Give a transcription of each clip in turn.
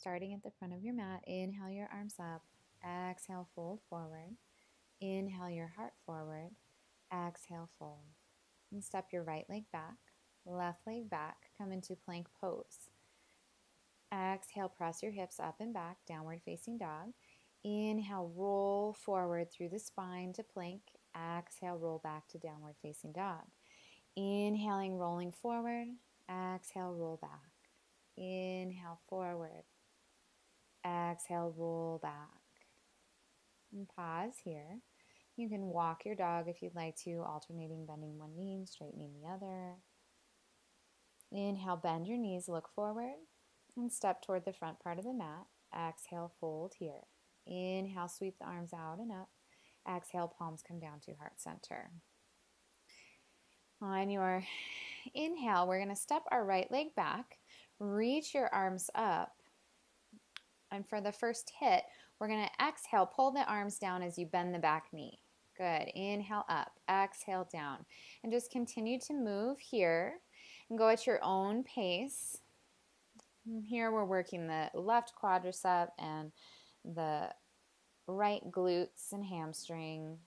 Starting at the front of your mat, inhale your arms up, exhale, fold forward. Inhale your heart forward, exhale, fold. And step your right leg back, left leg back, come into plank pose. Exhale, press your hips up and back, downward facing dog. Inhale, roll forward through the spine to plank. Exhale, roll back to downward facing dog. Inhaling, rolling forward. Exhale, roll back. Inhale, forward. Exhale, roll back. And pause here. You can walk your dog if you'd like to, alternating bending one knee and straightening the other. Inhale, bend your knees, look forward, and step toward the front part of the mat. Exhale, fold here. Inhale, sweep the arms out and up. Exhale, palms come down to heart center. On your inhale, we're going to step our right leg back, reach your arms up, and for the first HIIT, we're going to exhale, pull the arms down as you bend the back knee. Good. Inhale up, exhale down, and just continue to move here and go at your own pace. And here we're working the left quadricep and the right glutes and hamstring.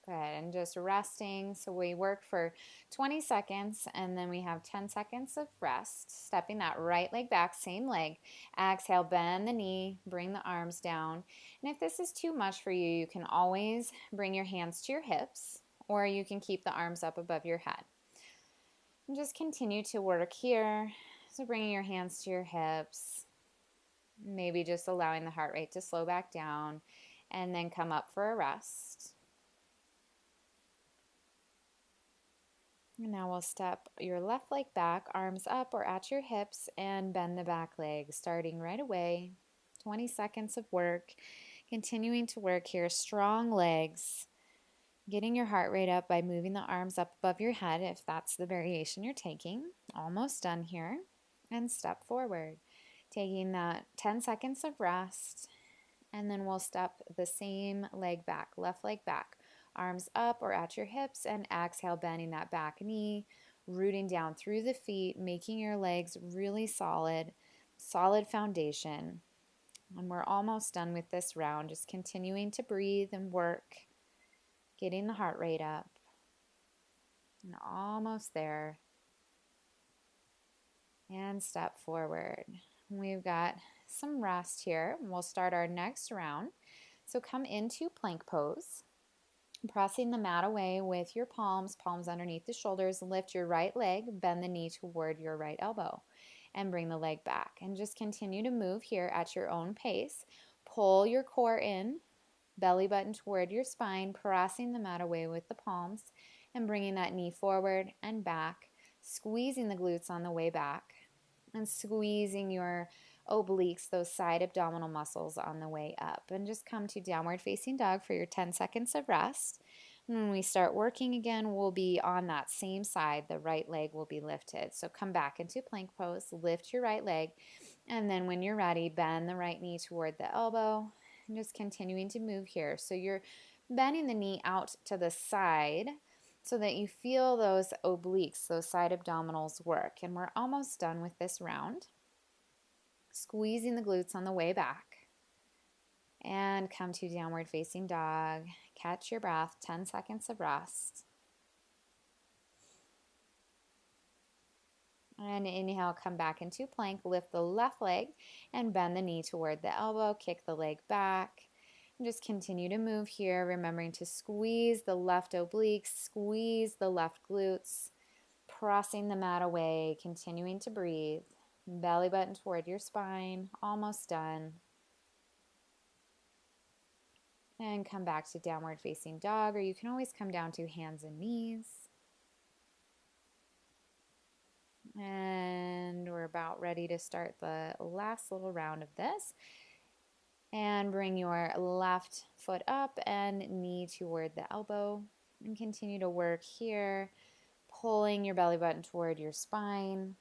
Good, and just resting. So we work for 20 seconds and then we have 10 seconds of rest. Stepping that right leg back, same leg. Exhale, bend the knee, bring the arms down. And if this is too much for you, you can always bring your hands to your hips or you can keep the arms up above your head. And just continue to work here. So bringing your hands to your hips, maybe just allowing the heart rate to slow back down and then come up for a rest. And now we'll step your left leg back, arms up or at your hips, and bend the back leg, starting right away. 20 seconds of work. Continuing to work here, strong legs. Getting your heart rate up by moving the arms up above your head if that's the variation you're taking. Almost done here. And step forward. Taking that 10 seconds of rest, and then we'll step the same leg back, left leg back. Arms up or at your hips, and exhale, bending that back knee, rooting down through the feet, making your legs really solid foundation. And we're almost done with this round, just continuing to breathe and work, getting the heart rate up. And almost there. And step forward. We've got some rest here. We'll start our next round. So come into plank pose. Pressing the mat away with your palms underneath the shoulders. Lift your right leg, bend the knee toward your right elbow, and bring the leg back. And just continue to move here at your own pace. Pull your core in, belly button toward your spine, pressing the mat away with the palms, and bringing that knee forward and back, squeezing the glutes on the way back, and squeezing your obliques, those side abdominal muscles on the way up. And just come to downward facing dog for your 10 seconds of rest. And when we start working again, we'll be on that same side. The right leg will be lifted. So come back into plank pose, lift your right leg, and then when you're ready, bend the right knee toward the elbow, and just continuing to move here. So you're bending the knee out to the side so that you feel those obliques, those side abdominals work. And we're almost done with this round. Squeezing the glutes on the way back. And come to downward facing dog. Catch your breath, 10 seconds of rest. And inhale, come back into plank. Lift the left leg and bend the knee toward the elbow. Kick the leg back. And just continue to move here, remembering to squeeze the left obliques, squeeze the left glutes, pressing the mat away, continuing to breathe. Belly button toward your spine, almost done. And come back to downward facing dog, or you can always come down to hands and knees. And we're about ready to start the last little round of this. And bring your left foot up and knee toward the elbow. And continue to work here, pulling your belly button toward your spine.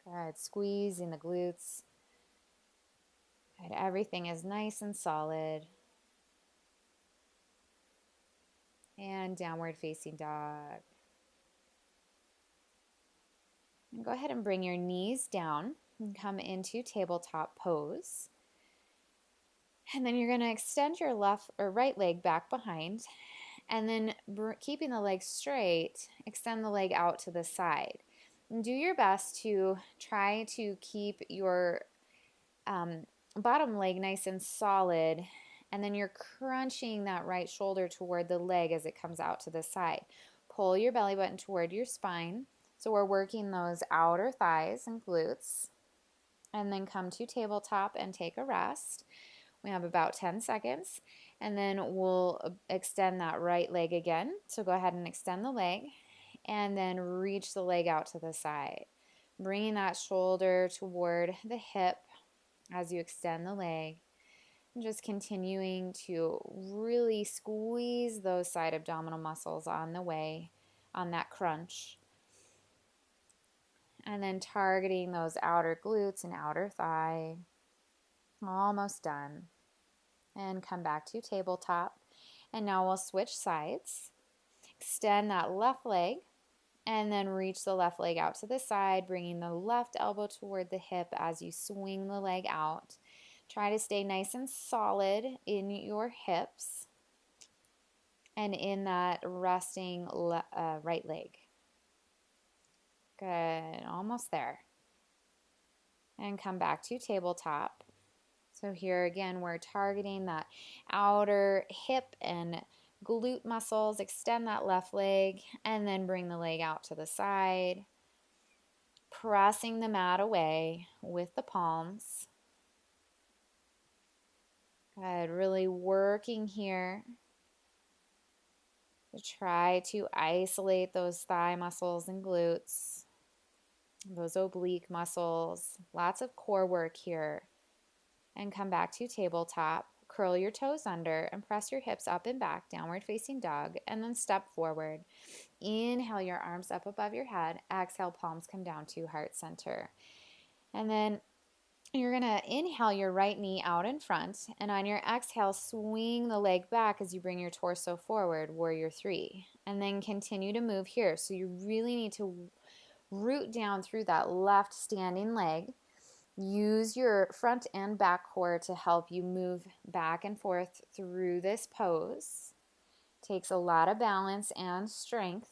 Good. Squeezing the glutes. Good. Everything is nice and solid. And downward facing dog. And go ahead and bring your knees down And come into tabletop pose. And then you're going to extend your left or right leg back behind. And then keeping the leg straight, extend the leg out to the side. And do your best to try to keep your bottom leg nice and solid, and then you're crunching that right shoulder toward the leg as it comes out to the side. Pull your belly button toward your spine. So we're working those outer thighs and glutes. And then come to tabletop and take a rest. We have about 10 seconds. And then we'll extend that right leg again. So go ahead and extend the leg. And then reach the leg out to the side. Bringing that shoulder toward the hip as you extend the leg. And just continuing to really squeeze those side abdominal muscles on the way, on that crunch. And then targeting those outer glutes and outer thigh. Almost done. And come back to tabletop. And now we'll switch sides. Extend that left leg. And then reach the left leg out to the side, bringing the left elbow toward the hip as you swing the leg out. Try to stay nice and solid in your hips and in that resting right leg. Good, almost there. And come back to tabletop. So here again, we're targeting that outer hip and glute muscles. Extend that left leg and then bring the leg out to the side. Pressing the mat away with the palms. Good, really working here to try to isolate those thigh muscles and glutes, those oblique muscles. Lots of core work here. And come back to tabletop. Curl your toes under and press your hips up and back, downward facing dog, and then step forward. Inhale your arms up above your head. Exhale, palms come down to heart center. And then you're going to inhale your right knee out in front, and on your exhale, swing the leg back as you bring your torso forward, warrior three. And then continue to move here. So you really need to root down through that left standing leg. Use your front and back core to help you move back and forth through this pose. Takes a lot of balance and strength.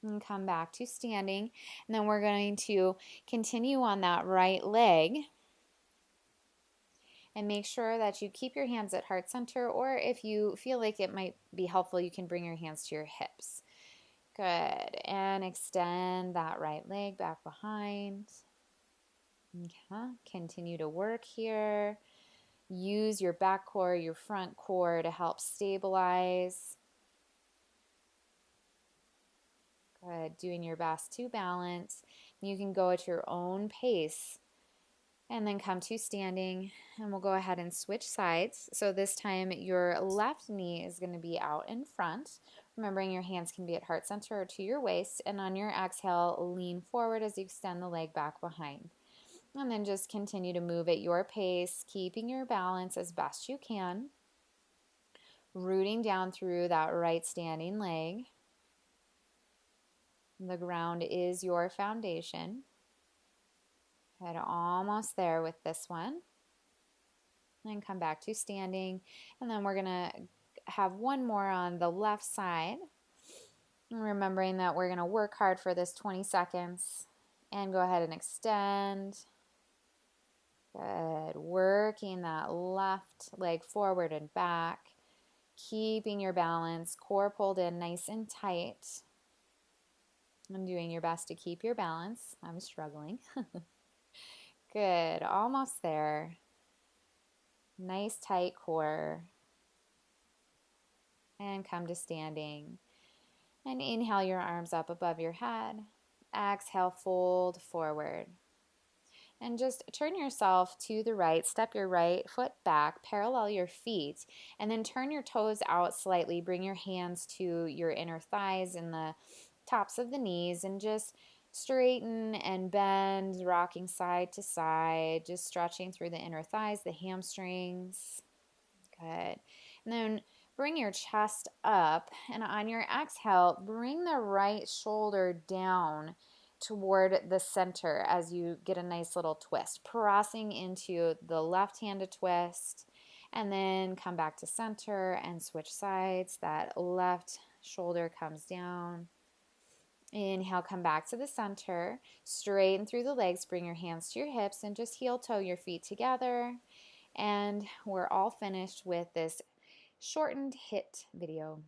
And come back to standing. And then we're going to continue on that right leg. And make sure that you keep your hands at heart center, or if you feel like it might be helpful, you can bring your hands to your hips. Good. And extend that right leg back behind. Okay. Continue to work here. Use your back core, your front core to help stabilize. Good. Doing your best to balance. You can go at your own pace. And then come to standing, and we'll go ahead and switch sides. So this time your left knee is going to be out in front. Remembering your hands can be at heart center or to your waist. And on your exhale, lean forward as you extend the leg back behind. And then just continue to move at your pace, keeping your balance as best you can. Rooting down through that right standing leg. The ground is your foundation. Good, almost there with this one. And come back to standing. And then we're going to have one more on the left side. Remembering that we're going to work hard for this 20 seconds. And go ahead and extend. Good. Working that left leg forward and back. Keeping your balance. Core pulled in nice and tight. I'm doing your best to keep your balance. I'm struggling. Good, almost there. Nice tight core. And come to standing. And inhale your arms up above your head. Exhale, fold forward. And just turn yourself to the right. Step your right foot back, parallel your feet, and then turn your toes out slightly. Bring your hands to your inner thighs and the tops of the knees, and just straighten and bend, rocking side to side, just stretching through the inner thighs, the hamstrings. Good. And then bring your chest up, and on your exhale, bring the right shoulder down toward the center as you get a nice little twist, crossing into the left-handed twist, and then come back to center and switch sides. That left shoulder comes down. Inhale, come back to the center, straighten through the legs, bring your hands to your hips, and just heel toe your feet together. And we're all finished with this shortened HIIT video.